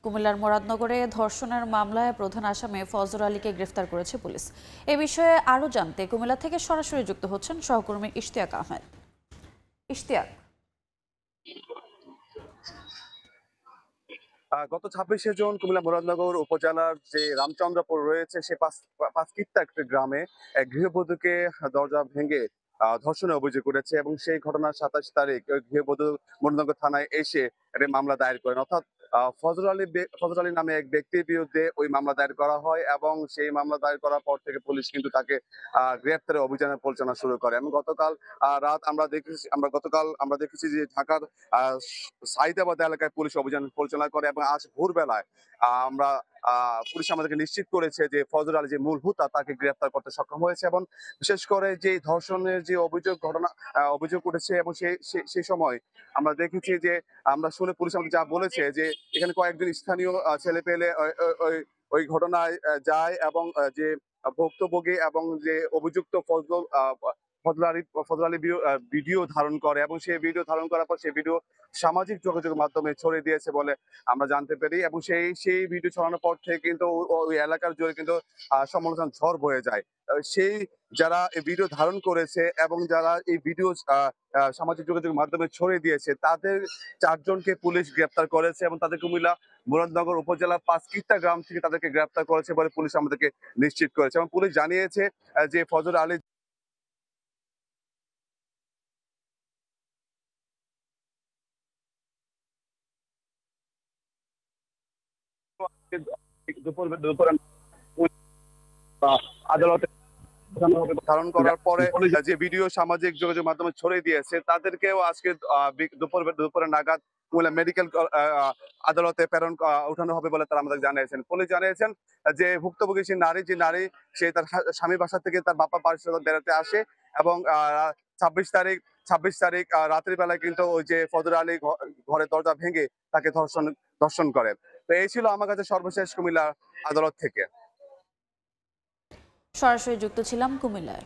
কুমিল্লার মুরাদনগরে ধর্ষণের মামলায় প্রধান আসামি ফজর আলীকে গ্রেফতার করেছে পুলিশ। এ বিষয়ে আরও জানতে কুমিল্লা থেকে সরাসরি যুক্ত হচ্ছেন সহকর্মী ইশতিয়াক আহমেদ। ইশতিয়াক, গত 26শে জুন কুমিল্লা মুরাদনগর উপজেলার যে রামচন্দ্রপুর রয়েছে সে পাঁচকিত্তা একটি গ্রামে এক গৃহবধূকে দরজা ভেঙে ধর্ষণের অভিযোগ করেছে এবং সেই ঘটনার 27 তারিখ ওই গৃহবধূ মুরাদনগর থানায় এসে একটা মামলা দায়ের করেন। অর্থাৎ ফজর আলী নামে এক ব্যক্তির বিরুদ্ধে ওই মামলা দায়ের করা হয় এবং সেই মামলা দায়ের করার পর থেকে পুলিশ কিন্তু তাকে গ্রেফতারের অভিযানের পরিচালনা শুরু করে। এবং গতকাল রাত আমরা দেখেছি যে ঢাকার সাইদাবাদ এলাকায় পুলিশ অভিযান পরিচালনা করে এবং আজ ভোরবেলায় আমরা পুলিশ আমাদেরকে নিশ্চিত করেছে যে ফজর আলী যে মূল হুতা তাকে গ্রেফতার করতে সক্ষম হয়েছে। এবং বিশেষ করে যে ধর্ষণের যে অভিযোগ উঠেছে এবং সেই সময় আমরা দেখেছি যে আমরা শুনে পুলিশ আমাদের যা বলেছে যে এখানে কয়েকজন স্থানীয় ছেলে পেলে ওই ঘটনায় যায় এবং যে ভুক্তভোগী এবং যে অভিযুক্ত ফজল আলী ভিডিও ধারণ করে এবং সেই ভিডিও ধারণ করার পর সেই ভিডিও সামাজিক যোগাযোগের মাধ্যমে ছড়িয়ে দিয়েছে বলে আমরা জানতে পারি। এবং সেই ভিডিও ছড়ানোর পর থেকে কিন্তু ওই এলাকার জুড়ে কিন্তু সমালোচনা ঝড় বয়ে যায়। সেই যারা এই ভিডিও ধারণ করেছে এবং যারা এই ভিডিও সামাজিক যোগাযোগের মাধ্যমে ছড়িয়ে দিয়েছে তাদের 4 জনকে পুলিশ গ্রেপ্তার করেছে এবং তাদের কুমিল্লা মুরাদনগর উপজেলার পাঁচকিত্তা গ্রাম থেকে তাদেরকে গ্রেপ্তার করেছে বলে পুলিশ আমাদেরকে নিশ্চিত করেছে। এবং পুলিশ জানিয়েছে যে ফজর আলী দুপুরে আদালতে ধারণ করার পরে যে ভিডিও সামাজিক যোগাযোগ মাধ্যমে ছড়িয়ে দিয়েছে তাদেরকেও আজকে দুপুরে নাগাদ কুমিল্লা মেডিকেল আদালতে উঠানো হবে বলে তারা আমাদের জানিয়েছেন। পুলিশ জানিয়েছেন যে ভুক্তভোগী যে নারী সে তার স্বামীর বাসা থেকে তার বাপা বাড়ির সাথে বেড়াতে আসে এবং 26 তারিখ রাত্রি বেলায় কিন্তু ওই যে ফজর আলী ঘরের দরজা ভেঙে তাকে ধর্ষণ করে। তো এই ছিল আমার কাছে সর্বশেষ কুমিল্লা আদালত থেকে। সরাসরি যুক্ত ছিলাম কুমিল্লায়।